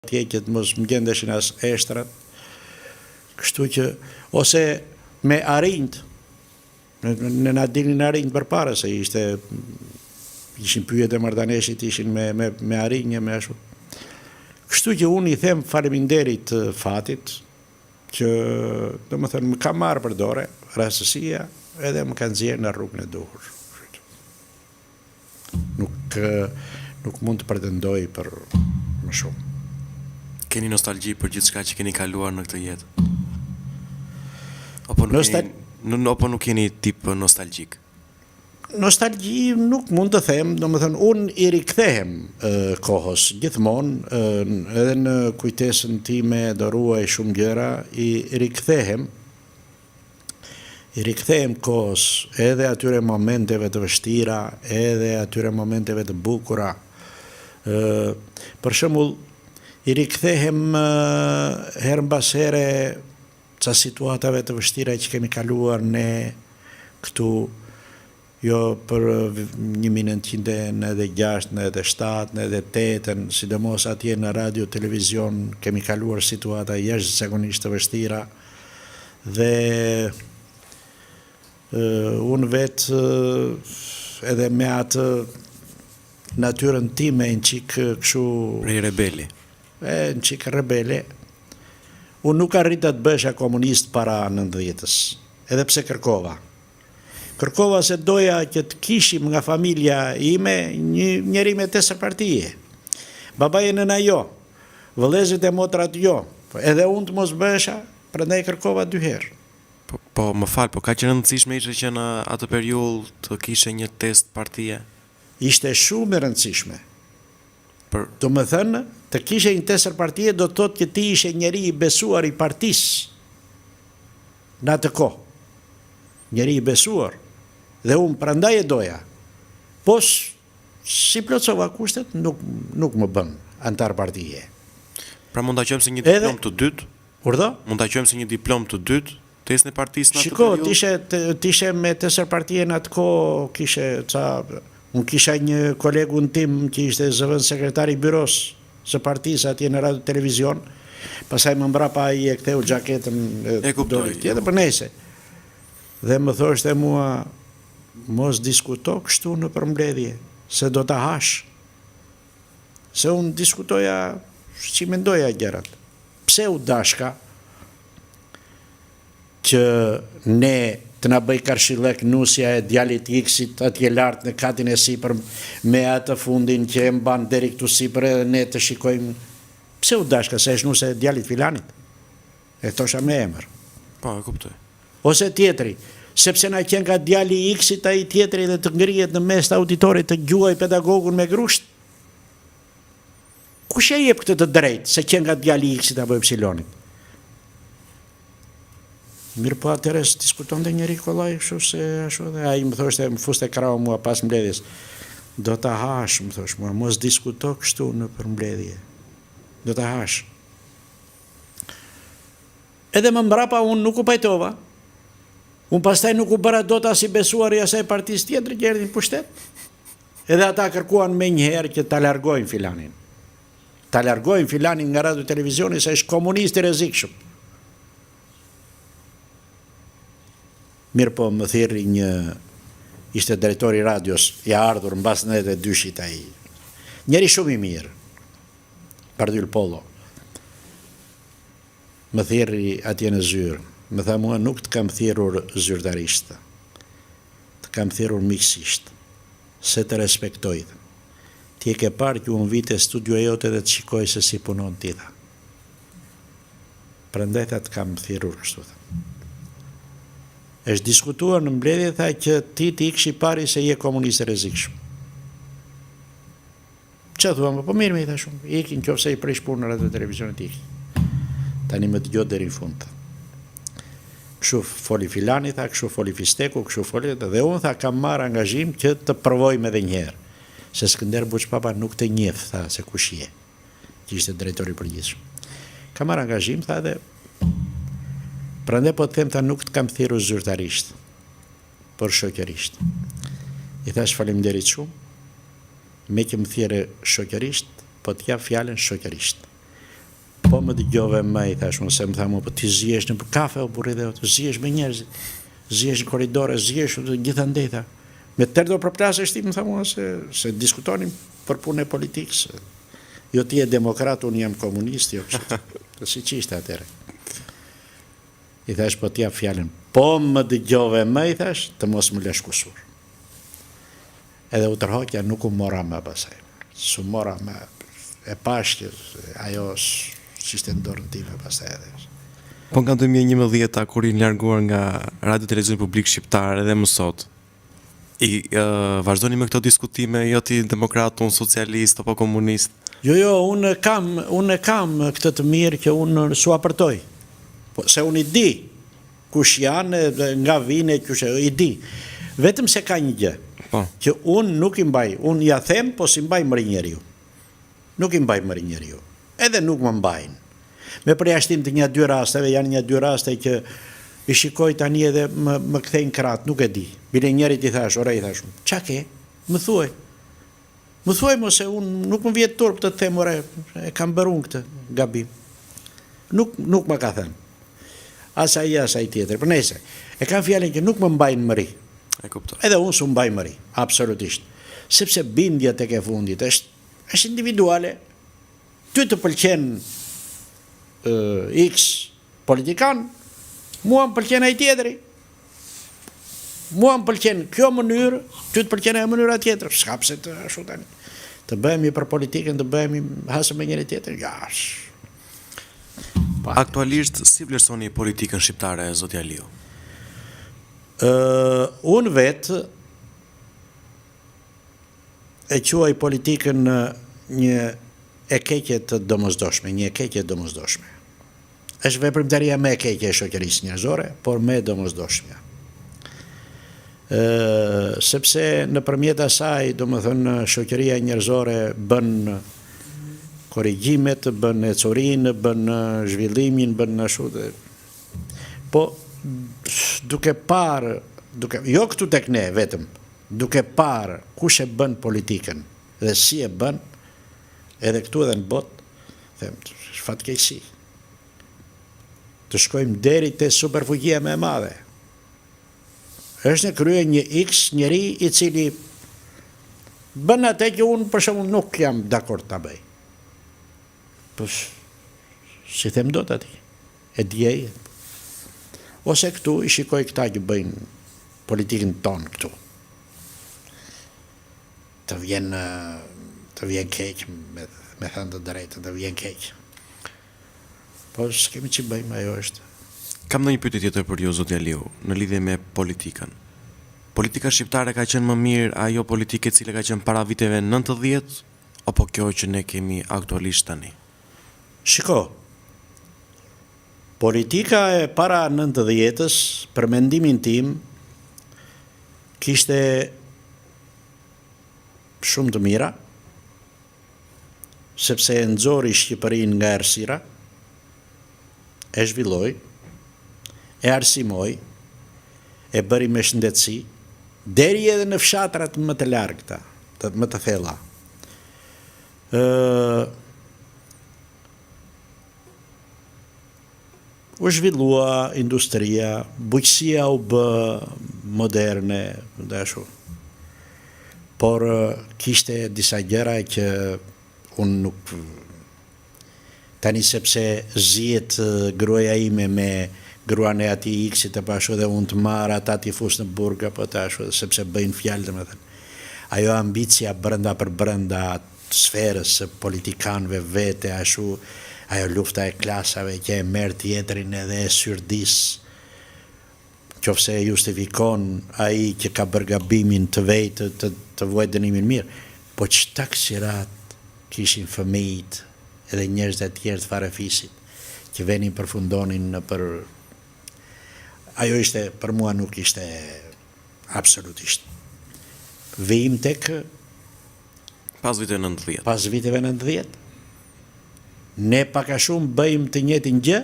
atje që të mos më gjendeshin as eshtrat, kështu që, ose me arinjt, në na dilnin arinjt për para, se ishin pyjet e marrëdhënieshit, ishin me arinje, me ashtu. Kështu që unë i them faleminderit fatit, që do më thënë më ka marrë për dore, rastësia, edhe më kanë nxjerrë në rrugën e duhur. Nuk mund të pretendoj për më shumë. Keni nostalgji për gjithçka që keni kaluar në këtë jetë? Apo nuk keni tip nostalgjik? Nostalgji nuk mund të them, do më thënë, unë i rikthehem kohës, gjithmonë, edhe në kujtesën time do ruaj shumë gjëra, i rikthehem kohës, edhe atyre momenteve të vështira, edhe atyre momenteve të bukura. Për shembull, i rikthehem herë mbas here ca situatave të vështira që kemi kaluar ne këtu, jo për 1996, 97, 98, sidomos atje në radio, televizion, kemi kaluar situata jashtëzakonisht të vështira, dhe unë vetë edhe me atë natyrën time në qikë këshu... Prej rebeli. Në qikë rebele, unë nuk arrita të bësha komunist para 90-s, edhe pse kërkova. Kërkova se doja që të kishim nga familja ime njëri me 4 partije. Babaje nëna jo, vëllezërit e motrat jo, edhe unë të mos bësha, prandaj kërkova 2 herë. Po më fal, po ka që rëndësishme ishte që në atë periudhë të kishe një test partije? Ishte shumë e rëndësishme. Do më thënë, të kishe një 4 partije do të thotë që ti ishe njeri i besuar i partisë në atë kohë. Njeri i besuar. Dhe unë prandaj e doja. Po si plotësova kushtet, nuk më bën antar partije. Pra mund ta quajmë si një diplom të dytë? Urdhë? Mund ta quajmë si një diplom të dytë? Testin e partisë në atë periudhë? Shiko, tishe me 4 partije në atë kohë, kishe unë kisha një kolegun tim që ishte zëvendës sekretari i byros së partisë atje në radio televizion, pastaj më mbrapa ai e ktheu xhaketën e kuptoj. Tjetër për nese. Dhe më thoshte mua, mos diskuto kështu në përmbledhje, se do ta hash. Se unë diskutoja që mendoja gjërat. Pse u dashka që ne të na bëj karshillek nusja e djalit X-it atje lart në katin e sipër me atë fundin që e mban deri këtu sipër edhe ne të shikojmë. Pse u dashka se është nusja e djalit filanit? E thosha me emër. Po, e kuptoj. Ose tjetri, sepse na qenë ka djali X-it ai tjetri dhe të ngrihet në mes të auditorit të gjuaj pedagogun me grusht. Kush e jep këtë të drejtë se qenë ka djali X-it apo Y-it? Mirë po atëherë diskuton dhe njëri kollaj kështu se ashtu dhe ai më thoshte më fuste krau mua pas mbledhjes. Do ta hash, më thosh mua, mos diskuto kështu në përmbledhje. Do ta hash. Edhe më mbrapa unë nuk u pajtova. Unë pastaj nuk u bëra dot as i besuar i asaj partisë tjetër që erdhi në pushtet. Edhe ata kërkuan me njëherë që ta largojnë filanin. Ta largojnë filanin nga radio televizioni se është komunist i rrezikshëm. Mirë po më thirri ishte drejtori radios, i ardhur mbas 92-shit ai. Njeri shumë i mirë, Pardyl Pollo. Më thirri atje në zyrë, më tha mua nuk të kam thirrur zyrtarisht, të kam thirrur miqësisht, se të respektoj. Ti e ke parë që unë vite studio jote dhe të shikoj se si punon ti tha. Prandaj të kam thirrur kështu tha. Është diskutuar në mbledhje tha që ti ikshi pari se je komunist e rrezikshëm. Çfarë thua më? Po mirë më i tha shumë. Ikin nëse i prish punë në radio televizionit iki. Tani më dëgjoj deri në fund. Kështu foli filani tha, kështu foli Fisteku, kështu foli dhe unë tha kam marrë angazhim që të provojmë edhe një herë. Se Skënder Buçpapa nuk të njeh tha se kush je. Që ishte drejtori i përgjithshëm. Kam marrë angazhim tha dhe prandaj po të them tha nuk të kam thirrur zyrtarisht, por shoqërisht. I thash faleminderit shumë, me që më thirrë shoqërisht, po të jap fjalën shoqërisht. Po më dëgjove më i thash unë se më thamë, po ti zihesh në kafe o burri dhe të zihesh me njerëzit, zihesh në korridore, zihesh gjithandej tha. Me tërë do përplasësh ti më thamë se diskutonim për punë e politikës. Jo ti je demokrat, unë jam komunist, jo kështu. Si që ishte atëre. I thash po t'jap fjalën. Po më dëgjove më i thash të mos më lësh kusur. Edhe u tërhoqja nuk u mora më pasaj. Su mora më e pashkë, ajo s'ishte në dorën time pasaj edhe. Po nga 2011 kur i larguar nga Radio Televizion Publik Shqiptar edhe më sot, vazhdoni me këto diskutime, jo ti demokrat, unë socialist apo komunist? Jo, unë kam këtë të mirë që unë s'u apërtoj. Se unë i di kush janë, nga vine, i di. Vetëm se ka një gjë, që unë nuk i mbaj, unë ja them, po si mbaj mëri njeriu. Nuk i mbaj mëri njeriu. Edhe nuk më mbajnë. Me përjashtim të një dy rasteve, janë një dy raste që i shikoj tani edhe më kthejnë kratë, nuk e di. Bile njerit i thash, ore i thash, qa ke? Më thuaj. Më thuaj mo se unë nuk më vjetë turp të them, ore, e kam bërë unë këtë gabim. Nuk më ka thënë. Asa i tjetër, për nese. E kam fjallin që nuk më mbajnë mëri. Edhe unë s'u mbaj mëri, absolutisht. Sepse bindjet e ke fundit është individuale. Ty të pëlqen X politikan, mua më pëlqen ai tjetëri. Mua më pëlqen kjo mënyrë, ty të pëlqen e mënyra tjetër. S'ka pse të ashtu tani. Të bëhemi për politikën, të bëhemi hasëm me njëri tjetër. Jash. Aktualisht, si vlerësoni politikën shqiptare, zoti Aliu? Unë vetë e quaj politikën një e keqe të domosdoshme, një e keqe domosdoshme. Është veprimtaria më e keqe e shoqërisë njerëzore, por më e domosdoshme. Sepse nëpërmjet asaj, domethënë, shoqëria njerëzore bën korrigjimet, bën ecurinë, bën zhvillimin, bën ashtu. Po duke parë, jo këtu tek ne vetëm, duke parë kush e bën politikën dhe si e bën, edhe këtu edhe në botë, them, fatkeqësi. Të shkojmë deri te superfuqia më e madhe. Është në krye një X njeri i cili bën atë që unë për shembull nuk jam dakord ta bëj. Po si them dot aty? E djej. Ose këtu i shikoj këta që bëjnë politikën tonë këtu. Të vjen keq, me thënë të drejtë, të vjen keq. Po s'kemi që bëjmë, ajo është. Kam në një pyetje tjetër për ju, zoti Aliu, në lidhje me politikën. Politika shqiptare ka qenë më mirë ajo politikë e cila ka qenë para viteve 90, apo kjo që ne kemi aktualisht tani? Shiko, politika e para 90-s, për mendimin tim, kishte shumë të mira, sepse e nxori Shqipërinë nga errësira, e zhvilloi, e arsimoi, e bëri me shëndetësi, deri edhe në fshatrat më të largëta, më të thella. U zhvillua industria, bujqësia u bë moderne, dashu. Por kishte disa gjëra që unë nuk... Tani sepse zihet gruaja ime me gruan e atij X-it e pashu dhe unë të marr ata t'i fus në burg apo tashu, sepse bëjnë fjalë, domethënë. Ajo ambicia brenda për brenda sferës së politikanëve vete, ashtu, ajo lufta e klasave që e merr tjetrin edhe e syrdis, qofse e justifikon ai që ka bërë gabimin të vetë të vuajë dënimin mirë, po çta ksirat kishin fëmijët edhe njerëz të tjerë të farefisit që venin përfundonin në për... Ajo ishte, për mua nuk ishte absolutisht. Vim tek... Pas viteve 90. Pas viteve 90. Ne paka shumë bëjmë të njëjtin gjë,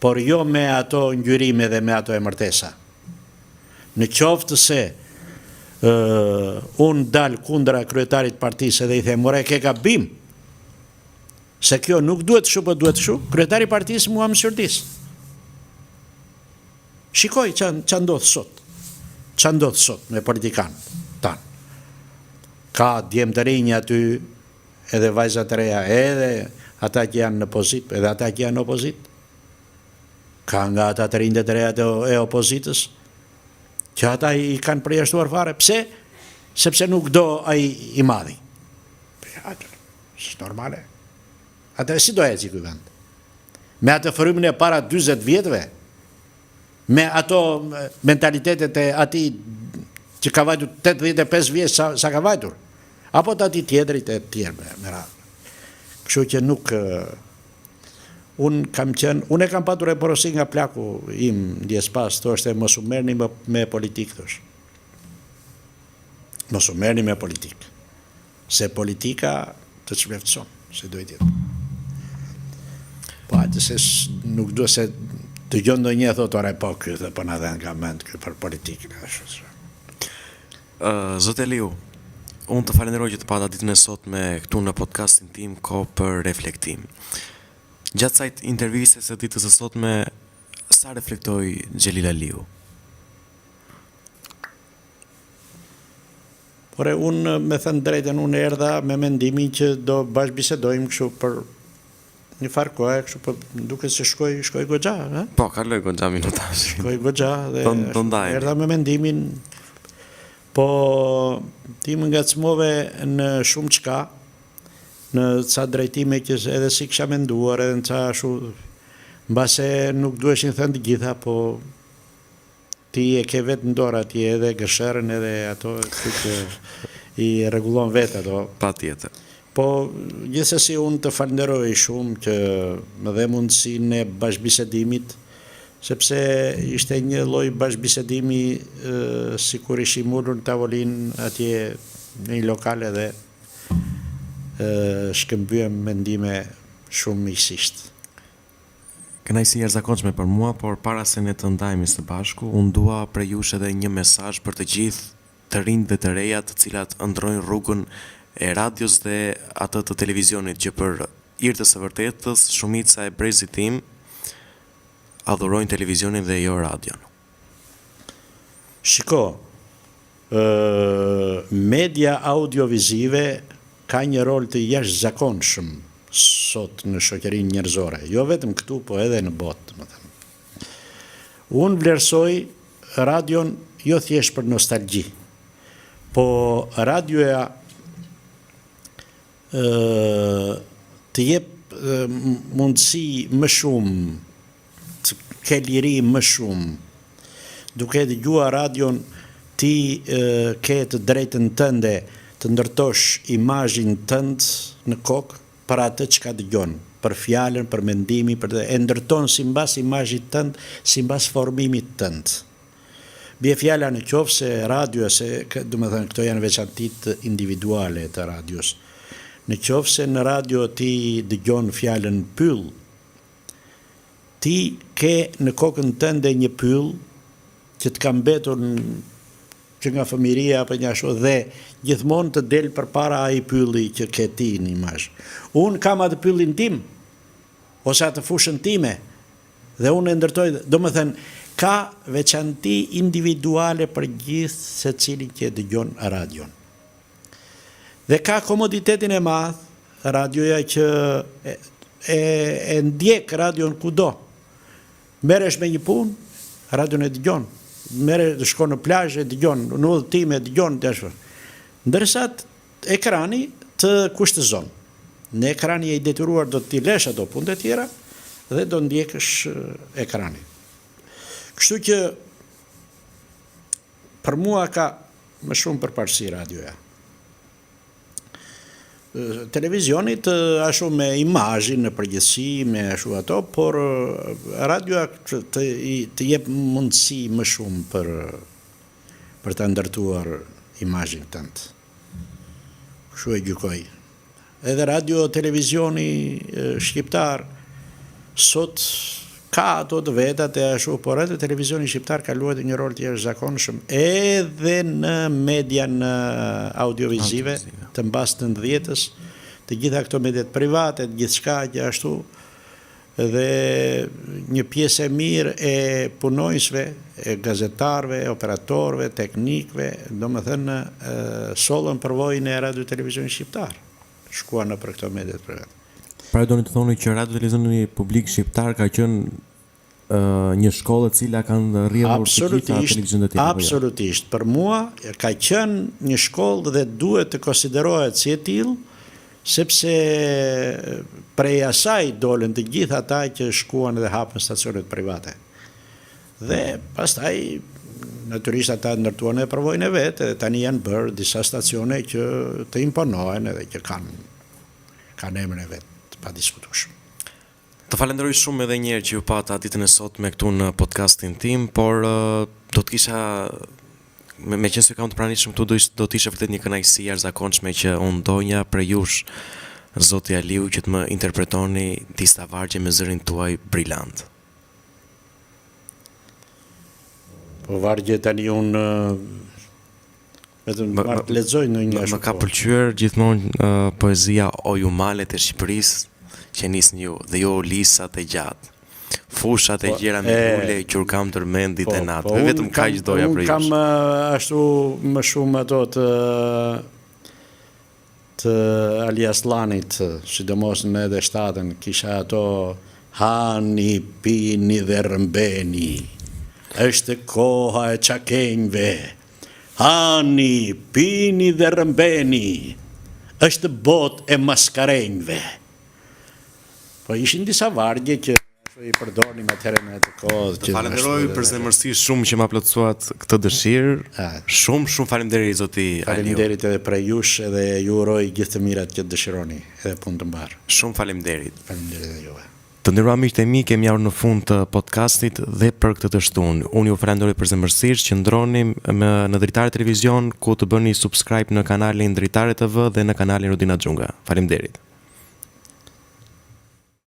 por jo me ato ngjyrime dhe me ato emërtesa. Në qoftë se unë dal kundra kryetarit partisë dhe i them, ore, ke gabim, Se kjo nuk duhet kështu, po duhet kështu, kryetari i partisë Muhamet Shurdis. Shikoj që ndodh sot. Që ndodh sot me politikanët tanë. Ka djemë të rinj aty, edhe vajzat të reja, edhe ata që janë në pozit, edhe ata që janë në opozit. Ka nga ata të rinjë të reja e opozitës, që ata i kanë përjashtuar fare. Pse? Sepse nuk do ai i madhi. Është normale. Ata si do eci ky vend? Me atë frymin e para 40 vjetëve, me ato mentalitetet e atij që ka vajtur 85 vjeç sa ka vajtur, apo të ati tjetërit e tjerë me radhë. Kështu që nuk unë e kam patur e porosi nga plaku im ndjes pas, thoshte mos u merrni me politikë, thosh. Mos u merrni me politikë. Se politika të çmefton, se duhet jetë. Po atë se nuk duhet se të gjon ndonjë thotë ora po ky dhe po na dhan nga mend ky për politikën. Zot Eliu, unë të falenderoj që të pata ditën e sotme këtu në podcastin tim Kohë për reflektim. Gjatë kësaj interviste së ditës së sotme, sa reflektoi Xhelil Aliu? Por unë me thënë drejtën, unë erdha me mendimin që do bashkëbisedojmë kështu për një farë kohë, kështu për duket se shkoj goxha, ha? Po, kaloj goxha minutash. Shkoj goxha dhe erdha me mendimin, po ti më ngacmove në shumë çka, në ca drejtime që edhe si kisha menduar, edhe në ca shu, mbase nuk duheshin thënë të gjitha, po ti e ke vetë në dorë atje edhe gësherën edhe ato që i rregullon vetë ato. Patjetër. Po gjithsesi unë të falenderoj shumë që më dhe mundësinë e bashkëbisedimit, sepse ishte një lloj bashkëbisedimi sikur ishim ulur në tavolinë atje në një lokal edhe shkëmbyem mendime shumë miqësisht. Kënaqësi e jashtëzakonshme për mua, por para se ne të ndajemi së bashku, unë dua prej jush edhe një mesazh për të gjithë të rinjt dhe të reja të cilat ndrojnë rrugën e radios dhe atë të televizionit, që për hir të së vërtetës shumica e brezit tim adhurojnë televizionin dhe jo radion. Shiko, media audiovizive ka një rol të jashtëzakonshëm sot në shoqërinë njerëzore, jo vetëm këtu, po edhe në botë, më thënë. Unë vlerësoj radion jo thjesht për nostalgji, po radioja të jep mundësi më shumë, të ke liri më shumë, duke dëgjuar radion ti ke të drejtën tënde të ndërtosh imazhin tënd në kokë për atë që ka dëgjon, për fjalën, për mendimin, e ndërton simbas imazhit tënd, simbas formimit tënd. Bie fjala në qoftë se radio, domethënë këto janë veçantitë individuale të radios. Në qoftë se në radio ti dëgjon fjalën pyll, ti ke në kokën tënde një pyll që të ka mbetur që nga fëmiria apo një ashtu, dhe gjithmonë të del përpara ai pylli që ke ti në imazh. Unë kam atë pyllin tim, ose atë fushën time, dhe unë e ndërtoj, domethënë, ka veçanti individuale për gjithë secilin që dëgjon radion. Dhe ka komoditetin e madh, radioja që e ndjek radion kudo. Merresh me një punë, radion e dëgjon. Shkon në plazh e dëgjon, në udhëtim e dëgjon, ndërsa ekrani të kushtëzon. Në ekrani e i detyruar do t'i lesh ato punë të tjera dhe do ndjekësh ekrani. Kështu që për mua ka më shumë përparësi radioja. Televizionit ashtu me imazhin në përgjithësi, me ashtu ato, por radioja të jep mundësi më shumë për të ndërtuar imazhin tënd. Kështu e gjykoj. Edhe radio, televizioni shqiptar sot ka ato të vetat e ashtu, por edhe televizioni shqiptar ka luajtur një rol të jashtëzakonshëm edhe në median audiovizive të mbas 90-s, të gjitha këto mediat private, gjithçka që ashtu, dhe një pjesë e mirë e punojësve, e gazetarëve, operatorëve, teknikëve, domethënë sollën përvojën e radio televizionit shqiptar. Shkuan në për këto mediat private. Pra doni të thoni që radio televizioni publik shqiptar ka qenë një shkollë e cila kanë rrjedhur të gjitha televizionet e tjera. Absolutisht. Për mua ka qenë një shkollë dhe duhet të konsiderohet si e tillë, sepse prej asaj dolën të gjitha ata që shkuan dhe hapën stacionet private. Dhe pastaj natyrisht ata ndërtuan e përvojën e vetë, dhe tani janë bërë disa stacione që të imponohen edhe që kanë emrin e vetë, pa diskutueshëm. Të falenderoj shumë edhe një herë që ju pata ditën e sotme këtu në podcastin tim, por do të kisha me qenë se kam të pranishëm këtu do të isha vërtet një kënaqësi jashtëzakonshme që unë doja për jush zoti Aliu që të më interpretoni disa vargje me zërin tuaj brillant. Po vargje tani unë vetëm të lexoj në një Më ka pëlqyer gjithmonë poezia O ju malet e Shqipërisë që nisni ju dhe jo lisat e gjatë. Fushat e gjera me lule, qur kam tërmendit e natë. Vetëm kaq doja për jush. Unë kam ashtu më shumë ato të Ali Aslanit, sidomos në edhe shtatën, kisha ato hani, pini dhe rëmbeni, është koha e çakenjve, hani, pini dhe rëmbeni, është bot e maskarenjve. Po ishin disa vargje që i përdornim atëherë në atë kohë. Të falenderoj për zemërsisht shumë që ma plotësuat këtë dëshirë. Shumë faleminderit zoti Aliu. Faleminderit edhe për jush edhe ju uroj gjithë të mirat që dëshironi edhe punë të mbarë. Shumë faleminderit. Faleminderit edhe juve. Të nderuar miqtë e mi, kemi ardhur në fund të podcastit dhe për këtë të shtunë. Unë ju falenderoj për zemërsisht që ndronim në Dritare Televizion, ku të bëni subscribe në kanalin Dritare TV dhe në kanalin Rudina Xhunga. Faleminderit.